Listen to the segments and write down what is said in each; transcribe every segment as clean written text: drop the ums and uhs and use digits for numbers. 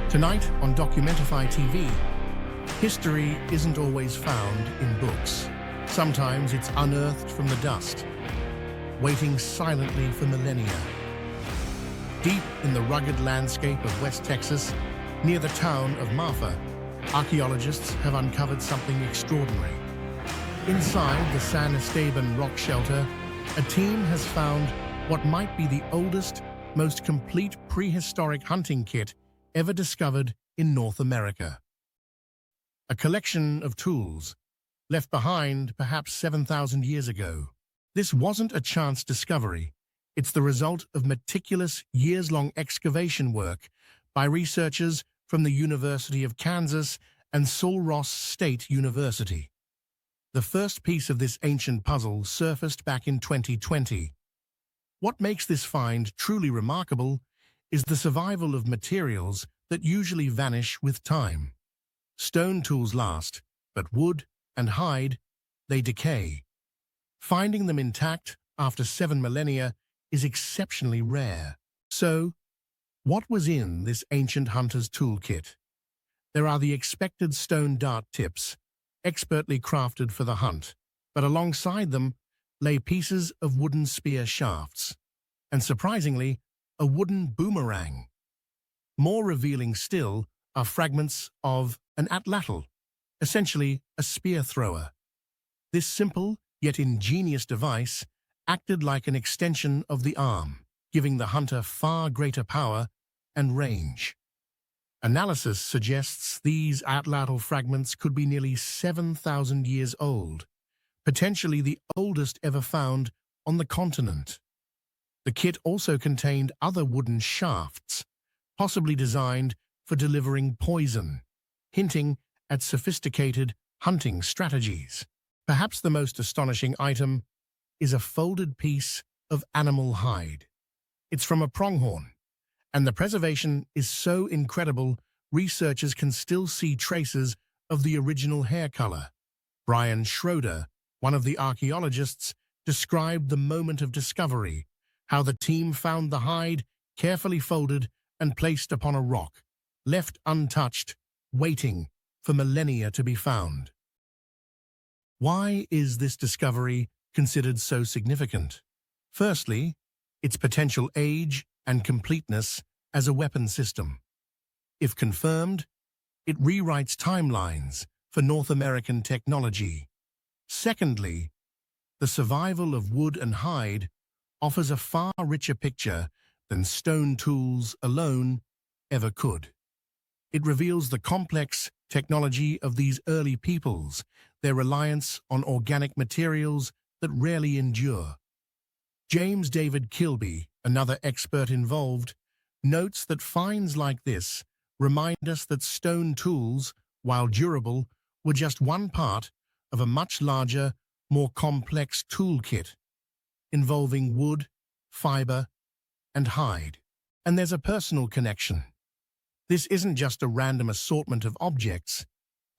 Tonight on Documentify TV, history isn't always found in books. Sometimes it's unearthed from the dust, waiting silently for millennia. Deep in the rugged landscape of West Texas, near the town of Marfa, archaeologists have uncovered something extraordinary. Inside the San Esteban Rock Shelter, a team has found what might be the oldest, most complete prehistoric hunting kit ever discovered in North America. A collection of tools left behind perhaps 7,000 years ago. This wasn't a chance discovery. It's the result of meticulous, years-long excavation work by researchers from the University of Kansas and Sul Ross State University. The first piece of this ancient puzzle surfaced back in 2020. What makes this find truly remarkable is the survival of materials that usually vanish with time. Stone tools last, but wood and hide, they decay. Finding them intact after 7 millennia is exceptionally rare. So, what was in this ancient hunter's toolkit? There are the expected stone dart tips, expertly crafted for the hunt, but alongside them lay pieces of wooden spear shafts, and surprisingly, a wooden boomerang. More revealing still are fragments of an atlatl, essentially a spear thrower. This simple yet ingenious device acted like an extension of the arm, giving the hunter far greater power and range. Analysis suggests these atlatl fragments could be nearly 7,000 years old, potentially the oldest ever found on the continent. The kit also contained other wooden shafts, possibly designed for delivering poison, hinting at sophisticated hunting strategies. Perhaps the most astonishing item is a folded piece of animal hide. It's from a pronghorn, and the preservation is so incredible researchers can still see traces of the original hair color. Brian Schroeder, one of the archaeologists, described the moment of discovery, how the team found the hide carefully folded and placed upon a rock, left untouched, waiting for millennia to be found. Why is this discovery considered so significant? Firstly, its potential age and completeness as a weapon system. If confirmed, it rewrites timelines for North American technology. Secondly, the survival of wood and hide offers a far richer picture than stone tools alone ever could. It reveals the complex technology of these early peoples, their reliance on organic materials that rarely endure. James David Kilby, another expert involved, notes that finds like this remind us that stone tools, while durable, were just one part of a much larger, more complex toolkit involving wood, fiber, and hide. And there's a personal connection. This isn't just a random assortment of objects.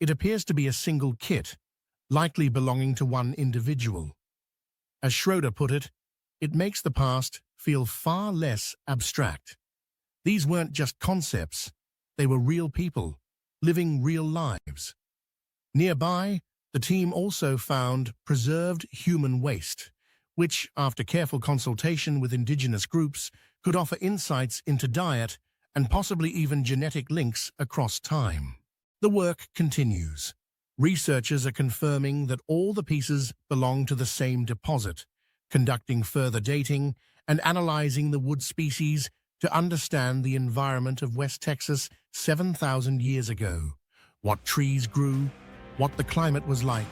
It appears to be a single kit, likely belonging to one individual. As Schroeder put it, it makes the past feel far less abstract. These weren't just concepts, they were real people, living real lives. Nearby, the team also found preserved human waste, which, after careful consultation with indigenous groups, could offer insights into diet and possibly even genetic links across time. The work continues. Researchers are confirming that all the pieces belong to the same deposit, conducting further dating and analyzing the wood species to understand the environment of West Texas 7,000 years ago, what trees grew, what the climate was like.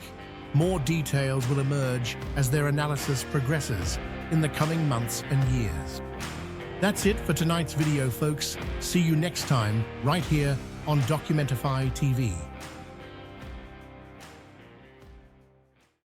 More details will emerge as their analysis progresses in the coming months and years. That's it for tonight's video, folks. See you next time, right here on Documentify TV.